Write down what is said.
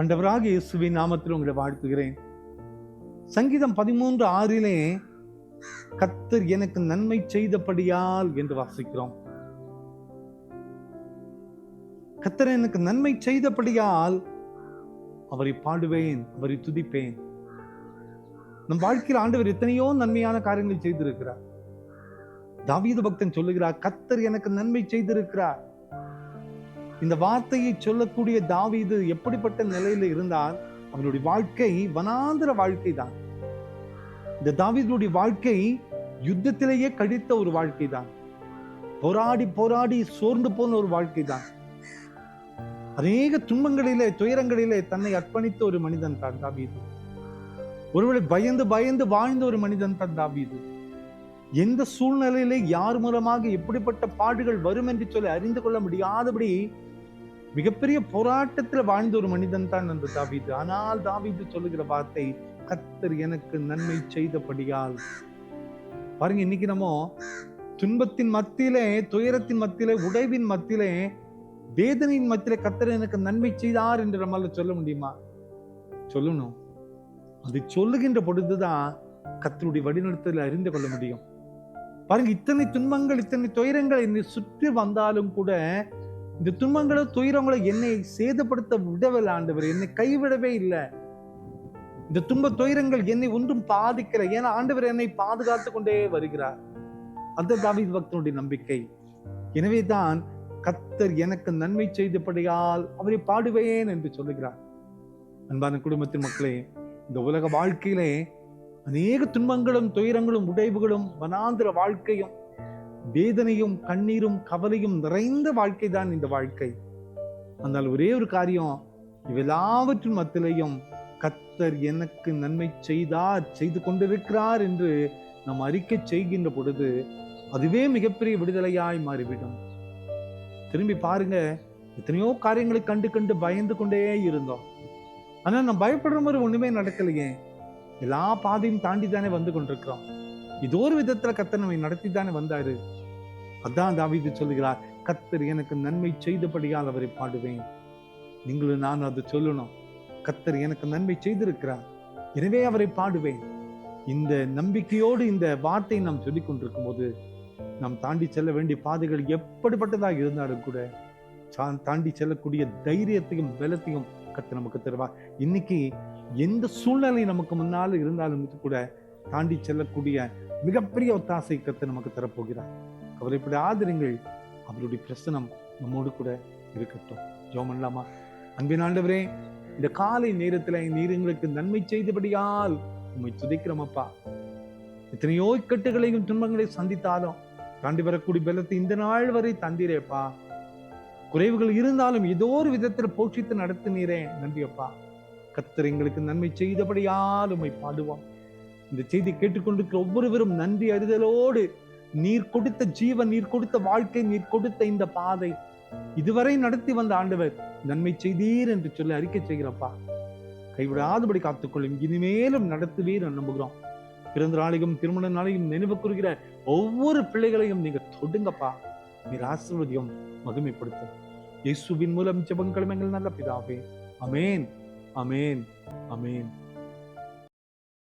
ஆண்டவராகிய இயேசுவின் நாமத்தில் உங்களை வாழ்த்துகிறேன். சங்கீதம் 13:6 கர்த்தர் எனக்கு நன்மை செய்தபடியால் என்று வாசிக்கிறோம். கர்த்தர் எனக்கு நன்மை செய்தபடியால் அவரை பாடுவேன், அவரை துதிப்பேன். நம் வாழ்க்கையில் ஆண்டவர் எத்தனையோ நன்மையான காரியங்களை செய்திருக்கிறார். தாவீது பக்தன் சொல்லுகிறார், கர்த்தர் எனக்கு நன்மை செய்திருக்கிறார். இந்த வார்த்தையை சொல்லக்கூடிய தாவீது எப்படிப்பட்ட நிலையில இருந்தால், அவனுடைய வாழ்க்கை வனாந்திர வாழ்க்கை தான். இந்த தாவீதுடைய வாழ்க்கை யுத்தத்திலேயே கழித்த ஒரு வாழ்க்கை தான். போராடி போராடி சோர்ந்து போன ஒரு வாழ்க்கை தான். அநேக துன்பங்களிலே துயரங்களிலே தன்னை அர்ப்பணித்த ஒரு மனிதன் தான் தாவீது. ஒருவேளை பயந்து பயந்து வாழ்ந்த ஒரு மனிதன் தான் தாவீது. எந்த சூழ்நிலையிலே யார் மூலமாக எப்படிப்பட்ட பாடுகள் வரும் என்று சொல்லி அறிந்து கொள்ள முடியாதபடி மிகப்பெரிய போராட்டத்தில் வாழ்ந்த ஒரு மனிதன் தான் அந்த தாவீது. ஆனால் தாவீது சொல்லுகிற வார்த்தை, கர்த்தர் எனக்கு நன்மை செய்தபடியால். பாருங்க, இன்னைக்கு நம்ம துன்பத்தின் மத்தியிலே, துயரத்தின் மத்தியிலே, உடைவின் மத்தியிலே, வேதனையின் மத்தியிலே கர்த்தர் எனக்கு நன்மை செய்தார் என்று நம்மால சொல்ல முடியுமா? சொல்லணும். அது சொல்லுகின்ற பொழுதுதான் கர்த்தருடைய வழிநடத்தலை அறிந்து கொள்ள முடியும். பாருங்க, இத்தனை துன்பங்கள், இத்தனை துயரங்கள் என்னை சுற்றி வந்தாலும் கூட, இந்த துன்பங்களோ துயரங்களோ என்னை சேதப்படுத்த விடவில்லை ஆண்டவர், என்னை கைவிடவே இல்லை. இந்த துன்ப துயரங்கள் என்னை ஒன்றும் பாதிக்கல, ஏன்னா ஆண்டவர் என்னை பாதுகாத்து கொண்டே வருகிறார். அந்த தாவீது பக்தனுடைய நம்பிக்கை. எனவேதான் கர்த்தர் எனக்கு நன்மை செய்தபடியால் அவரை பாடுவேன் என்று சொல்லுகிறார். அன்பான குடும்பத்தின் மக்களே, இந்த உலக வாழ்க்கையிலே அநேக துன்பங்களும் துயரங்களும் உடைவுகளும் வனாந்திர வாழ்க்கையும் வேதனையும் கண்ணீரும் கவலையும் நிறைந்த வாழ்க்கை தான் இந்த வாழ்க்கை. ஆனால் ஒரே ஒரு காரியம், இவெல்லாவற்றின் மத்தியிலையும் கர்த்தர் எனக்கு நன்மை செய்தார், செய்து கொண்டிருக்கிறார் என்று நாம் அறிக்கை செய்கின்ற பொழுது அதுவே மிகப்பெரிய விடுதலையாய் மாறிவிடும். திரும்பி பாருங்க, எத்தனையோ காரியங்களை கண்டு கண்டு பயந்து கொண்டே இருந்தோம். ஆனா நம்ம பயப்படுற மாதிரி ஒண்ணுமே நடக்கலையே. எல்லா பாதையும் தாண்டி தானே வந்து கொண்டிருக்கிறோம். இது ஒரு விதத்துல கர்த்தர் நம்மை நடத்தி தானே வந்தாரு. அதான் தாவீது சொல்லுகிறார், கர்த்தர் எனக்கு நன்மை செய்தபடியால் அவரை பாடுவேன். நீங்களும் நான் அதை சொல்லணும். கர்த்தர் எனக்கு நன்மை செய்திருக்கிறார், எனவே அவரை பாடுவேன். இந்த நம்பிக்கையோடு இந்த வார்த்தையை நாம் சொல்லிக் கொண்டிருக்கும் போது, நாம் தாண்டி செல்ல வேண்டிய பாதைகள் எப்படிப்பட்டதாக இருந்தாலும் கூட தாண்டி செல்லக்கூடிய தைரியத்தையும் பலத்தையும் கர்த்தர் நமக்கு தருவார். இன்னைக்கு எந்த சூழ்நிலை நமக்கு முன்னால இருந்தாலும் கூட தாண்டி செல்லக்கூடிய மிகப்பெரிய ஒத்தாசை கர்த்தர் நமக்கு தரப்போகிறார். கவலைப்படாதிருங்கள், அவருடைய பிரசனம் நம்மோடு கூட இருக்கட்டும். ஜெபம் பண்ணலாமா? அன்பின் ஆண்டவரே, இந்த காலை நேரத்துல நீர் எங்களுக்கு நன்மை செய்தபடியால் உம்மை துதிக்கிறோமப்பா. எத்தனையோ இக்கட்டுகளையும் துன்பங்களையும் சந்தித்தாலும் தாண்டி வரக்கூடிய பலத்தை இந்த நாள் வரை தந்தீரேப்பா. குறைவுகள் இருந்தாலும் ஏதோ ஒரு விதத்தில் போஷித்து நடத்தினீரே, நன்றியப்பா. கர்த்தர் எங்களுக்கு நன்மை செய்தபடியால் உம்மை பாடுவோம். இந்த செய்தி கேட்டுக்கொண்டிருக்கிற ஒவ்வொருவரும் நன்றி அறிதலோடு, நீர் கொடுத்த ஜீவன், நீர் கொடுத்த வாழ்க்கை, நீர் கொடுத்த இந்த பாதை இதுவரை நடத்தி வந்த ஆண்டவர் நன்மை செய்தீர் என்று சொல்லி அறிக்கை செய்கிறப்பா. கைவிடாதபடி காத்துக்கொள்ளும், இனிமேலும் நடத்துவீர் நம்புகிறோம். பிறந்த நாளையும் திருமண நாளையும் நினைவு கூறுகிற ஒவ்வொரு பிள்ளைகளையும் நீங்க தொடுங்கப்பா. நீர் ஆசீர்வதியும், மகிமைப்படுத்தும். இயேசுவின் மூலம் ஜெபங்களும் எங்கள் நல்ல பிதாவே. அமேன், அமேன், அமேன்.